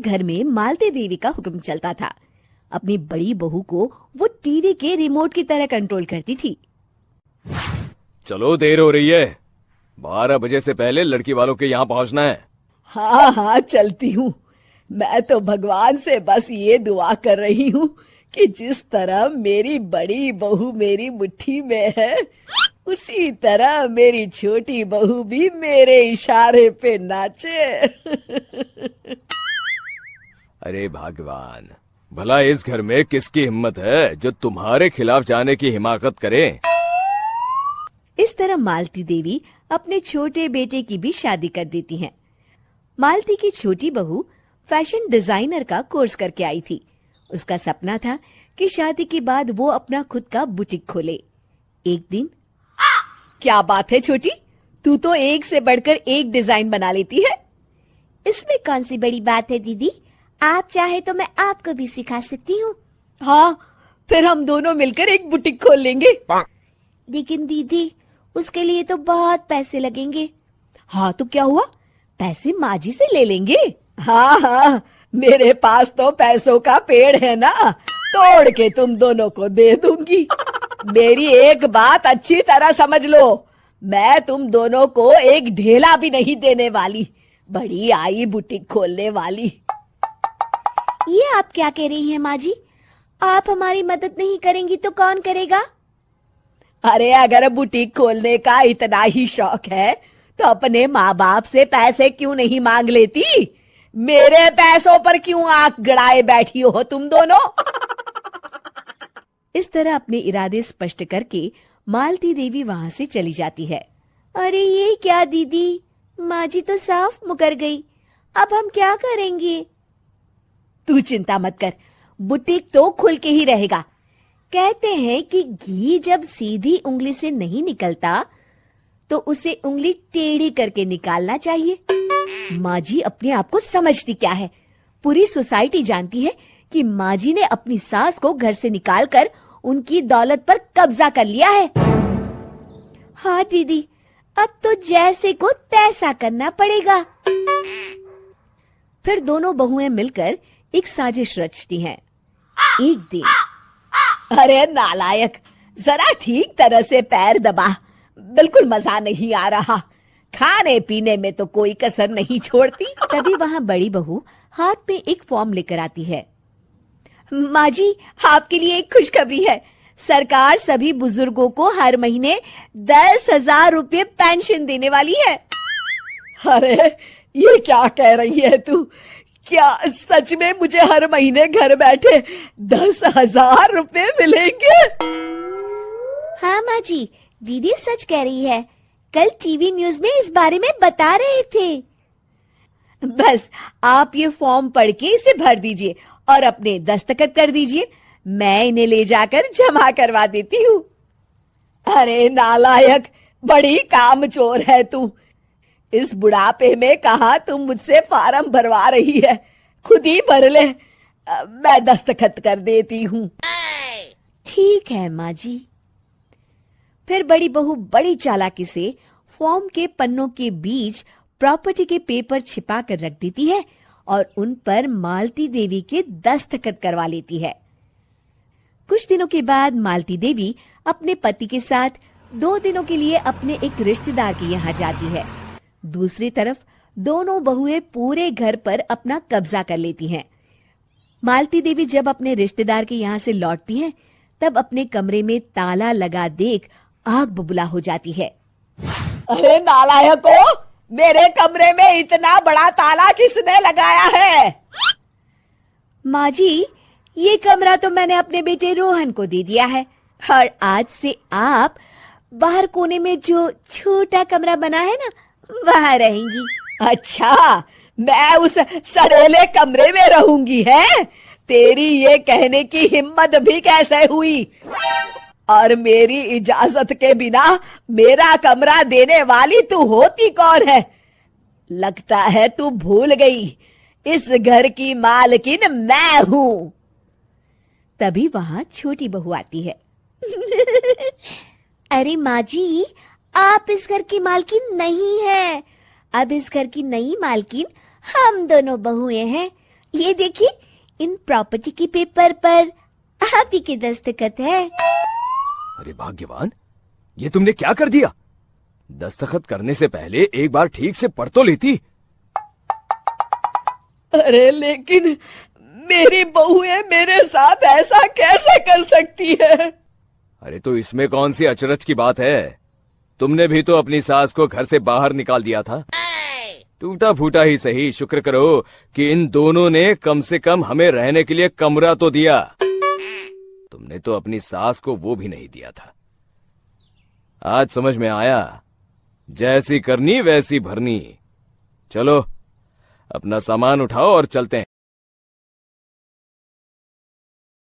घर में मालती देवी का हुक्म चलता था। अपनी बड़ी बहू को वो टीवी के रिमोट की तरह कंट्रोल करती थी। चलो, देर हो रही है। 12 बजे से पहले लड़की वालों के यहाँ पहुँचना है। हाँ हाँ, चलती हूँ। मैं तो भगवान से बस ये दुआ कर रही हूँ कि जिस तरह मेरी बड़ी बहू मेरी मुट्ठी में है, उसी तरह मेरी छोटी बहू भी मेरे इशारे पे नाचे। अरे भगवान, भला इस घर में किसकी हिम्मत है जो तुम्हारे खिलाफ जाने की हिमाकत करे। इस तरह मालती देवी अपने छोटे बेटे की भी शादी कर देती हैं। मालती की छोटी बहू फैशन डिजाइनर का कोर्स करके आई थी। उसका सपना था कि शादी के बाद वो अपना खुद का बुटीक खोले। एक दिन, क्या बात है छोटी, तू तो एक से बढ़कर एक डिजाइन बना लेती है। इसमें कौन सी बड़ी बात है दीदी, आप चाहे तो मैं आपको भी सिखा सकती हूँ। हाँ, फिर हम दोनों मिलकर एक बुटीक खोल लेंगे। लेकिन दीदी, उसके लिए तो बहुत पैसे लगेंगे। हाँ तो क्या हुआ, पैसे माँ जी से ले लेंगे। हाँ हाँ, मेरे पास तो पैसों का पेड़ है ना, तोड़ के तुम दोनों को दे दूंगी। मेरी एक बात अच्छी तरह समझ लो, मैं तुम दोनों को एक ढेला भी नहीं देने वाली। बड़ी आई बुटीक खोलने वाली। ये आप क्या कह रही हैं माँ जी? आप हमारी मदद नहीं करेंगी तो कौन करेगा? अरे अगर बुटीक खोलने का इतना ही शौक है तो अपने माँ बाप से पैसे क्यों नहीं मांग लेती? मेरे पैसों पर क्यों आंख गड़ाए बैठी हो तुम दोनों? इस तरह अपने इरादे स्पष्ट करके मालती देवी वहां से चली जाती है। अरे ये क्या दीदी, माँ जी तो साफ मुकर गई। अब हम क्या करेंगे? तू चिंता मत कर, बुटीक तो खुल के ही रहेगा। कहते हैं कि घी जब सीधी उंगली से नहीं निकलता तो उसे उंगली टेढ़ी करके निकालना चाहिए। माँ जी अपने आप को समझती क्या है? पूरी सोसाइटी जानती है कि माँ जी ने अपनी सास को घर से निकालकर उनकी दौलत पर कब्जा कर लिया है। हाँ दीदी, अब तो जैसे को तैसा करना पड़ेगा। फिर दोनों बहुएं मिलकर एक साजिश रचती हैं। एक दिन, अरे नालायक, जरा ठीक तरह से पैर दबा, बिल्कुल मजा नहीं आ रहा। खाने पीने में तो कोई कसर नहीं छोड़ती। तभी वहां बड़ी बहू हाथ में एक फॉर्म लेकर आती है। माँ जी, आपके लिए एक खुशखबरी है। सरकार सभी बुजुर्गों को हर महीने 10,000 रुपये पेंशन देने वाली है। अरे ये क्या कह रही है तू? क्या सच में मुझे हर महीने घर बैठे 10,000 रुपये मिलेंगे? हाँ माँ जी, दीदी सच कह रही है। कल टीवी न्यूज में इस बारे में बता रहे थे। बस आप ये फॉर्म पढ़ के इसे भर दीजिए और अपने दस्तखत कर दीजिए। मैं इन्हें ले जाकर जमा करवा देती हूँ। अरे नालायक, बड़ी कामचोर है तू। इस बुढ़ापे में कहा तुम मुझसे फार्म भरवा रही है, खुद ही भर ले। मैं दस्तखत कर देती हूँ। ठीक है माँ जी। फिर बड़ी बहू बड़ी चालाकी से फॉर्म के पन्नों के बीच प्रॉपर्टी के पेपर छिपा कर रख देती है और उन पर मालती देवी के दस्तखत करवा लेती है। कुछ दिनों के बाद मालती देवी अपने पति के साथ 2 दिनों के लिए अपने एक रिश्तेदार के यहाँ जाती है। दूसरी तरफ दोनों बहुएं पूरे घर पर अपना कब्जा कर लेती हैं। मालती देवी जब अपने रिश्तेदार के यहाँ से लौटती हैं, तब अपने कमरे में ताला लगा देख आग बबूला हो जाती है। अरे नालायको, मेरे कमरे में इतना बड़ा ताला किसने लगाया है? माँ जी, ये कमरा तो मैंने अपने बेटे रोहन को दे दिया है और आज से आप बाहर कोने में जो छोटा कमरा बना है ना, वहां रहेंगी। अच्छा, मैं उस सड़ेले कमरे में रहूंगी है? तेरी ये कहने की हिम्मत भी कैसे हुई? और मेरी इजाजत के बिना मेरा कमरा देने वाली तू होती कौन है? लगता है तू भूल गई, इस घर की मालकिन मैं हूँ। तभी वहां छोटी बहू आती है। अरे माँ जी, आप इस घर की मालकिन नहीं है। अब इस घर की नई मालकिन हम दोनों बहुएं हैं। ये देखिए, इन प्रॉपर्टी के पेपर पर आप ही के दस्तखत है। अरे भाग्यवान, ये तुमने क्या कर दिया? दस्तखत करने से पहले एक बार ठीक से पढ़ तो लेती। अरे लेकिन मेरी बहू है, मेरे साथ ऐसा कैसे कर सकती है? अरे तो इसमें कौन सी अचरज की बात है? तुमने भी तो अपनी सास को घर से बाहर निकाल दिया था। टूटा फूटा ही सही, शुक्र करो कि इन दोनों ने कम से कम हमें रहने के लिए कमरा तो दिया। तुमने तो अपनी सास को वो भी नहीं दिया था। आज समझ में आया, जैसी करनी वैसी भरनी। चलो अपना सामान उठाओ और चलते हैं।